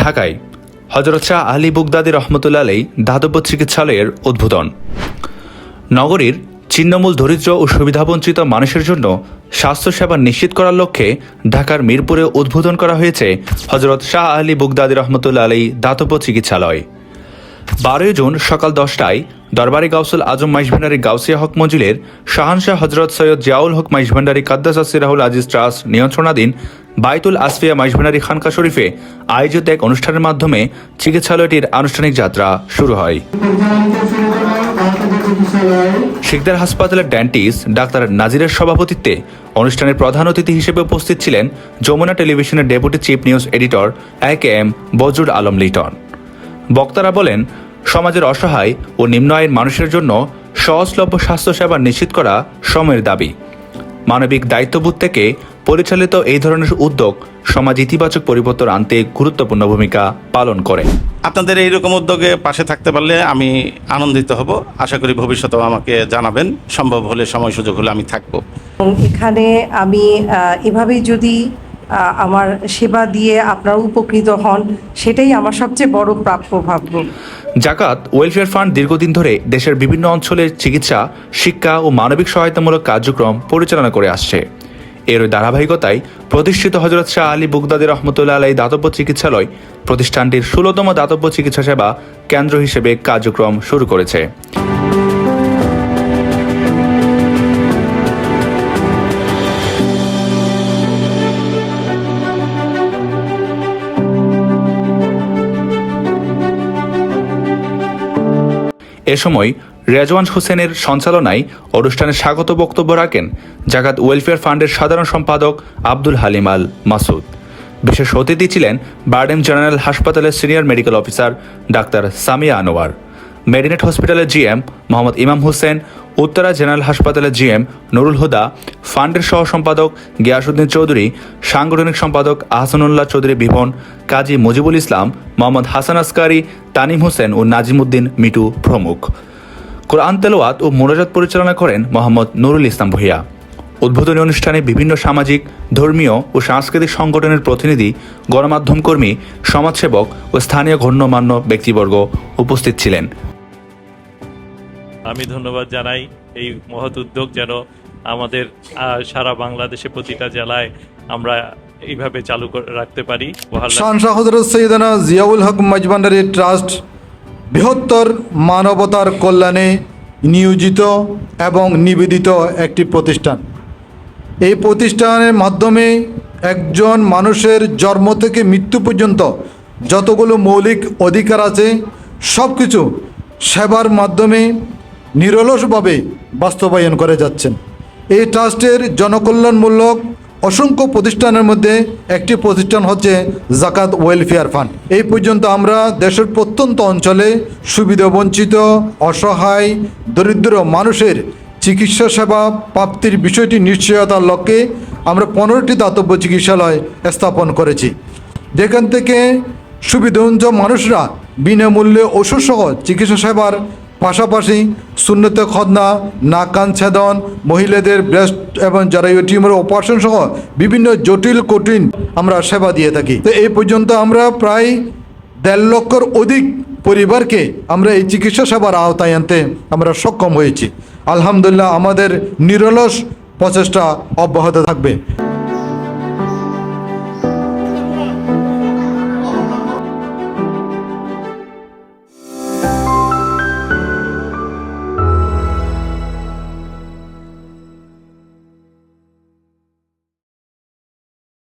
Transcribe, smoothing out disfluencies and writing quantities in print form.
ঢাকায় হযরত শাহ আলী বুগদাদি রহমতুল্লাহ আলাইহি দাতব্য চিকিৎসালয়ের উদ্বোধন। নগরীর ছিন্নমূল দরিদ্র ও সুবিধাবঞ্চিত মানুষের জন্য স্বাস্থ্যসেবা নিশ্চিত করার লক্ষ্যে ঢাকার মিরপুরে উদ্বোধন করা হয়েছে হযরত শাহ আলী বুগদাদি রহমতুল্লাহ আলাইহি দাতব্য চিকিৎসালয়। 12 জুন সকাল 10টায় দরবারে গাউসুল আজম মাইজভান্ডারী গাউসিয়া হক মঞ্জিলের শাহানশাহ হযরত সৈয়দ জিয়াউল হক মাইজভান্ডারী কাদ্দাসাস সিরাহুল আজিজ ট্রাস্ট নিয়ন্ত্রণাধীন বাইতুল আসফিয়া মাইজভান্ডারী খানকা শরীফে আয়োজিত এক অনুষ্ঠানের মাধ্যমে চিকিৎসালয়টির আনুষ্ঠানিক যাত্রা শুরু হয়। শিকদার হাসপাতালের ডেন্টিস্ট ডাক্তার নাজিরের সভাপতিত্বে অনুষ্ঠানের প্রধান অতিথি হিসেবে উপস্থিত ছিলেন যমুনা টেলিভিশনের deputy chief news editor AKM Bazrul Alam Liton. বক্তারা বলেন, সমাজের অসহায় ও নিম্ন আয়ের মানুষের জন্য সহজলভ্য স্বাস্থ্যসেবা নিশ্চিত করা সময়ের দাবি। মানবিক দায়িত্ববোধ থেকে পরিচালিত এই ধরনের উদ্যোগ সমাজ ইতিবাচক পরিবর্তন আনতে গুরুত্বপূর্ণ ভূমিকা পালন করে। আপনাদের এইরকম উদ্যোগে পাশে থাকতে পারলে আমি আনন্দিত হব। আশা করি ভবিষ্যতেও আমাকে জানাবেন, সম্ভব হলে সময় সুযোগ হলে আমি থাকব। এখানে আমি এভাবেই যদি আমার সেবা দিয়ে আপনারা উপকৃত হন, সেটাই আমার সবচেয়ে বড় প্রাপ্য ভাবব। জাকাত ওয়েলফেয়ার ফান্ড দীর্ঘদিন ধরে দেশের বিভিন্ন অঞ্চলের চিকিৎসা, শিক্ষা ও মানবিক সহায়তামূলক কার্যক্রম পরিচালনা করে আসছে। এর ধারাবাহিকতায় প্রতিষ্ঠিত হযরত শাহ আলী বুগদাদি রহমতুল্লাহ আলাইহি দাতব্য চিকিৎসালয় প্রতিষ্ঠানটির 16তম দাতব্য চিকিৎসা সেবা কেন্দ্র হিসেবে কার্যক্রম শুরু করেছে। এ সময় রেজওয়ান হোসেনের সঞ্চালনায় অনুষ্ঠানে স্বাগত বক্তব্য রাখেন জাকাত ওয়েলফেয়ার ফান্ডের সাধারণ সম্পাদক আব্দুল হালিম আল মাসুদ। বিশেষ অতিথি ছিলেন বারডেম জেনারেল হাসপাতালের সিনিয়র মেডিকেল অফিসার ডাক্তার সামিয়া আনোয়ার, মেডিনেট হসপিটালের GM মোহাম্মদ ইমাম হোসেন, উত্তরা জেনারেল হাসপাতালের GM নুরুল হুদা, ফান্ডের সহ সম্পাদক গিয়াসউদ্দিন চৌধুরী, সাংগঠনিক সম্পাদক আহসানুল্লাহ চৌধুরী বিভন, কাজী মুজিবুল ইসলাম, মোহাম্মদ হাসান আসকারি, তানিম হোসেন ও নাজিমউদ্দিন মিটু প্রমুখ। কোরআন তেলাওয়াত ও মোনাজাত পরিচালনা করেন মোহাম্মদ নুরুল ইসলাম ভূঁইয়া। উদ্বোধনী অনুষ্ঠানে বিভিন্ন সামাজিক, ধর্মীয় ও সাংস্কৃতিক সংগঠনের প্রতিনিধি, গণমাধ্যম কর্মী, সমাজসেবক ও স্থানীয় গণ্যমান্য ব্যক্তিবর্গ উপস্থিত ছিলেন। আমি ধন্যবাদ জানাই এই মহৎ উদ্যোগ যেন আমাদের সারা বাংলাদেশে প্রতিটা জেলায় আমরা এইভাবে চালু রাখতে পারি। শাহানশাহ হযরত সৈয়দনা জিয়াউল হক মাইজভান্ডারী ট্রাস্ট বৃহত্তর মানবতার কল্যাণে নিয়োজিত এবং নিবেদিত একটি প্রতিষ্ঠান। এই প্রতিষ্ঠানের মাধ্যমে একজন মানুষের জন্ম থেকে মৃত্যু পর্যন্ত যতগুলো মৌলিক অধিকার আছে সব কিছু সেবার মাধ্যমে নিরলসভাবে বাস্তবায়ন করে যাচ্ছেন। এই ট্রাস্টের জনকল্যাণমূলক অসংখ্য প্রতিষ্ঠানের মধ্যে একটি প্রতিষ্ঠান হচ্ছে জাকাত ওয়েলফেয়ার ফান্ড। এই পর্যন্ত আমরা দেশের প্রত্যন্ত অঞ্চলে সুবিধাবঞ্চিত, অসহায়, দরিদ্র মানুষের চিকিৎসা সেবা প্রাপ্তির বিষয়টি নিশ্চয়তার লক্ষ্যে আমরা 15টি দাতব্য চিকিৎসালয় স্থাপন করেছি, যেখান থেকে সুবিধাবঞ্চিত মানুষরা বিনামূল্যে ওষুধসহ চিকিৎসা সেবার পাশাপাশি সুন্নতে খদনা, নাক কান ছেদন, মহিলাদের ব্রেস্ট এবং জরায়ু টিউমার অপারেশন সহ বিভিন্ন জটিল কঠিন আমরা সেবা দিয়ে থাকি। তো এই পর্যন্ত আমরা প্রায় 1.5 লক্ষর অধিক পরিবারকে আমরা এই চিকিৎসা সেবার আওতায় আনতে আমরা সক্ষম হয়েছি। আলহামদুলিল্লাহ, আমাদের নিরলস প্রচেষ্টা অব্যাহত থাকবে।